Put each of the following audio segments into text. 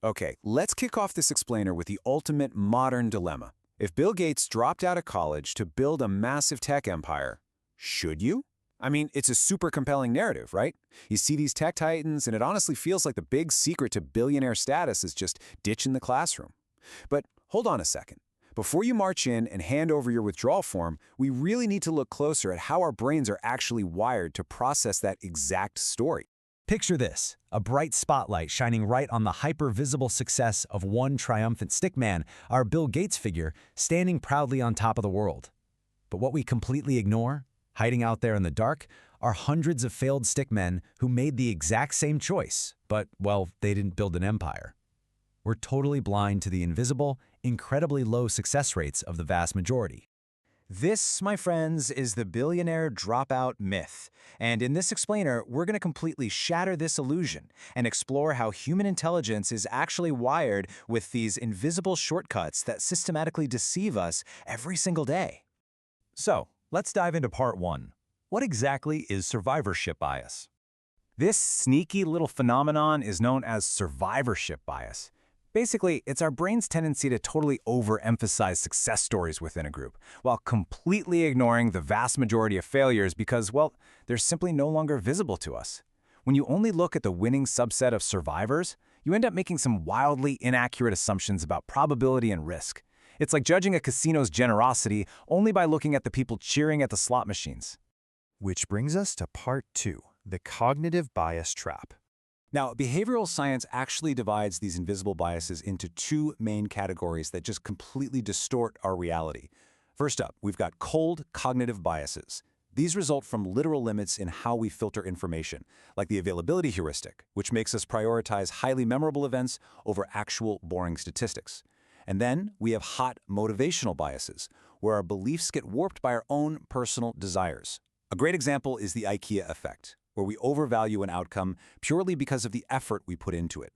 Okay, let's kick off this explainer with the ultimate modern dilemma. If Bill Gates dropped out of college to build a massive tech empire, should you? I mean, it's a super compelling narrative, right? You see these tech titans, and it honestly feels like the big secret to billionaire status is just ditching the classroom. But hold on a second. Before you march in and hand over your withdrawal form, we really need to look closer at how our brains are actually wired to process that exact story. Picture this, a bright spotlight shining right on the hyper-visible success of one triumphant stickman, our Bill Gates figure, standing proudly on top of the world. But what we completely ignore, hiding out there in the dark, are hundreds of failed stickmen who made the exact same choice, but, well, they didn't build an empire. We're totally blind to the invisible, incredibly low success rates of the vast majority. This, my friends, is the billionaire dropout myth. And in this explainer, we're going to completely shatter this illusion and explore how human intelligence is actually wired with these invisible shortcuts that systematically deceive us every single day. So, let's dive into part one. What exactly is survivorship bias? This sneaky little phenomenon is known as survivorship bias. Basically, it's our brain's tendency to totally overemphasize success stories within a group, while completely ignoring the vast majority of failures because, well, they're simply no longer visible to us. When you only look at the winning subset of survivors, you end up making some wildly inaccurate assumptions about probability and risk. It's like judging a casino's generosity only by looking at the people cheering at the slot machines. Which brings us to part two, the cognitive bias trap. Now, behavioral science actually divides these invisible biases into two main categories that just completely distort our reality. First up, we've got cold cognitive biases. These result from literal limits in how we filter information, like the availability heuristic, which makes us prioritize highly memorable events over actual boring statistics. And then we have hot motivational biases, where our beliefs get warped by our own personal desires. A great example is the IKEA effect, where we overvalue an outcome purely because of the effort we put into it.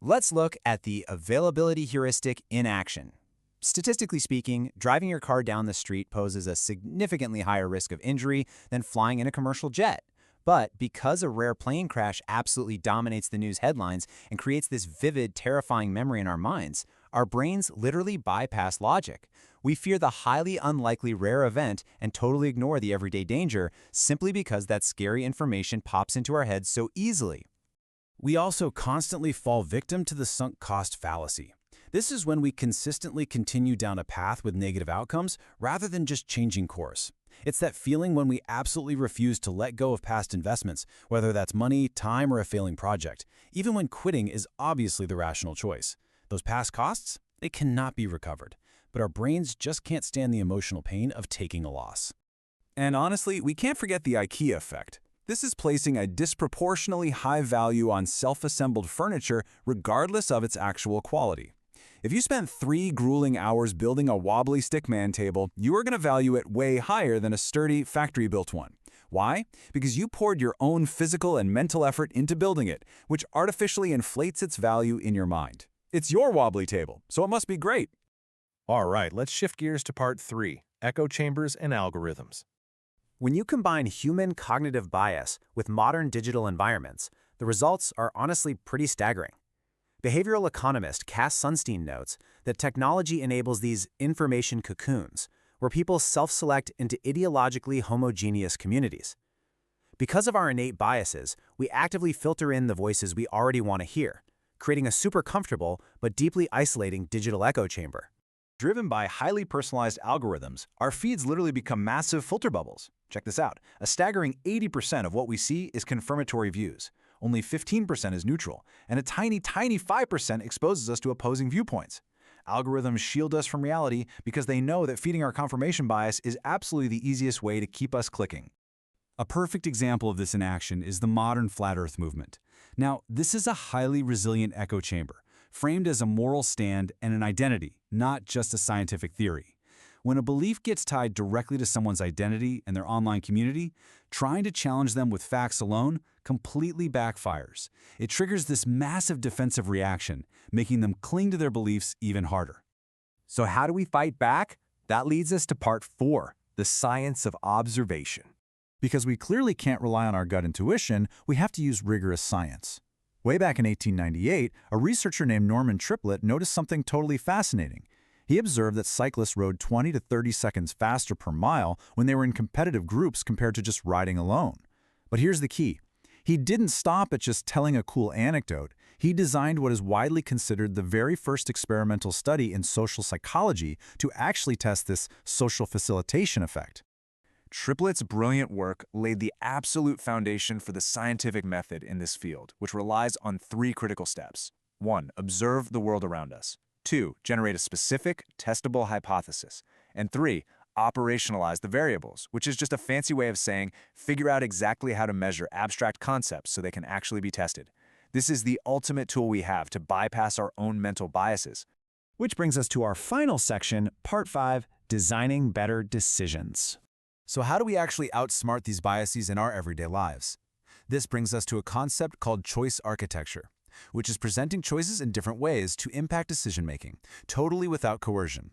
Let's look at the availability heuristic in action. Statistically speaking, driving your car down the street poses a significantly higher risk of injury than flying in a commercial jet. But because a rare plane crash absolutely dominates the news headlines and creates this vivid, terrifying memory in our minds, our brains literally bypass logic. We fear the highly unlikely rare event and totally ignore the everyday danger simply because that scary information pops into our heads so easily. We also constantly fall victim to the sunk cost fallacy. This is when we consistently continue down a path with negative outcomes rather than just changing course. It's that feeling when we absolutely refuse to let go of past investments, whether that's money, time, or a failing project, even when quitting is obviously the rational choice. Those past costs, they cannot be recovered, but our brains just can't stand the emotional pain of taking a loss. And honestly, we can't forget the IKEA effect. This is placing a disproportionately high value on self-assembled furniture regardless of its actual quality. If you spent 3 grueling hours building a wobbly stickman table, you are going to value it way higher than a sturdy, factory-built one. Why? Because you poured your own physical and mental effort into building it, which artificially inflates its value in your mind. It's your wobbly table, so it must be great. All right, let's shift gears to part three, echo chambers and algorithms. When you combine human cognitive bias with modern digital environments, the results are honestly pretty staggering. Behavioral economist Cass Sunstein notes that technology enables these information cocoons, where people self-select into ideologically homogeneous communities. Because of our innate biases, we actively filter in the voices we already want to hear, creating a super comfortable but deeply isolating digital echo chamber. Driven by highly personalized algorithms, our feeds literally become massive filter bubbles. Check this out. A staggering 80% of what we see is confirmatory views. Only 15% is neutral, and a tiny 5% exposes us to opposing viewpoints. Algorithms shield us from reality because they know that feeding our confirmation bias is absolutely the easiest way to keep us clicking. A perfect example of this in action is the modern flat Earth movement. Now, this is a highly resilient echo chamber, framed as a moral stand and an identity, not just a scientific theory. When a belief gets tied directly to someone's identity and their online community, trying to challenge them with facts alone completely backfires. It triggers this massive defensive reaction, making them cling to their beliefs even harder. So how do we fight back? That leads us to part four, the science of observation. Because we clearly can't rely on our gut intuition, we have to use rigorous science. Way back in 1898, a researcher named Norman Triplett noticed something totally fascinating. He observed that cyclists rode 20 to 30 seconds faster per mile when they were in competitive groups compared to just riding alone. But here's the key. He didn't stop at just telling a cool anecdote. He designed what is widely considered the very first experimental study in social psychology to actually test this social facilitation effect. Triplett's brilliant work laid the absolute foundation for the scientific method in this field, which relies on three critical steps. 1. Observe the world around us. 2. Generate a specific, testable hypothesis. And 3. Operationalize the variables, which is just a fancy way of saying figure out exactly how to measure abstract concepts so they can actually be tested. This is the ultimate tool we have to bypass our own mental biases. Which brings us to our final section, Part 5, Designing Better Decisions. So how do we actually outsmart these biases in our everyday lives? This brings us to a concept called choice architecture, which is presenting choices in different ways to impact decision-making, totally without coercion.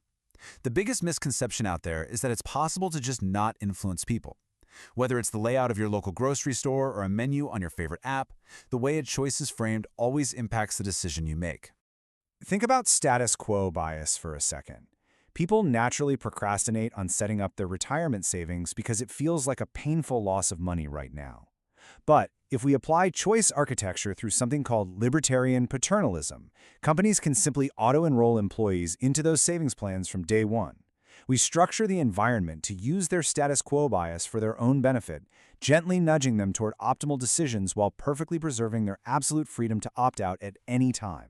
The biggest misconception out there is that it's possible to just not influence people. Whether it's the layout of your local grocery store or a menu on your favorite app, the way a choice is framed always impacts the decision you make. Think about status quo bias for a second. People naturally procrastinate on setting up their retirement savings because it feels like a painful loss of money right now. But if we apply choice architecture through something called libertarian paternalism, companies can simply auto-enroll employees into those savings plans from day one. We structure the environment to use their status quo bias for their own benefit, gently nudging them toward optimal decisions while perfectly preserving their absolute freedom to opt out at any time.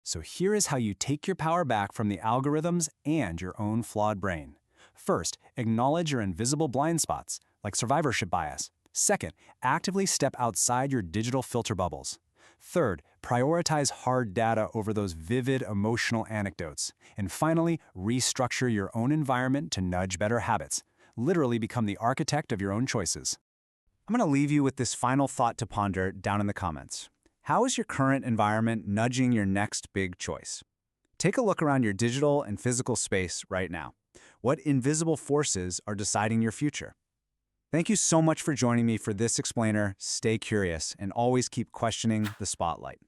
So here is how you take your power back from the algorithms and your own flawed brain. First, acknowledge your invisible blind spots, like survivorship bias. Second, actively step outside your digital filter bubbles. Third, prioritize hard data over those vivid emotional anecdotes. And finally, restructure your own environment to nudge better habits. Literally become the architect of your own choices. I'm going to leave you with this final thought to ponder down in the comments. How is your current environment nudging your next big choice? Take a look around your digital and physical space right now. What invisible forces are deciding your future? Thank you so much for joining me for this explainer. Stay curious and always keep questioning the spotlight.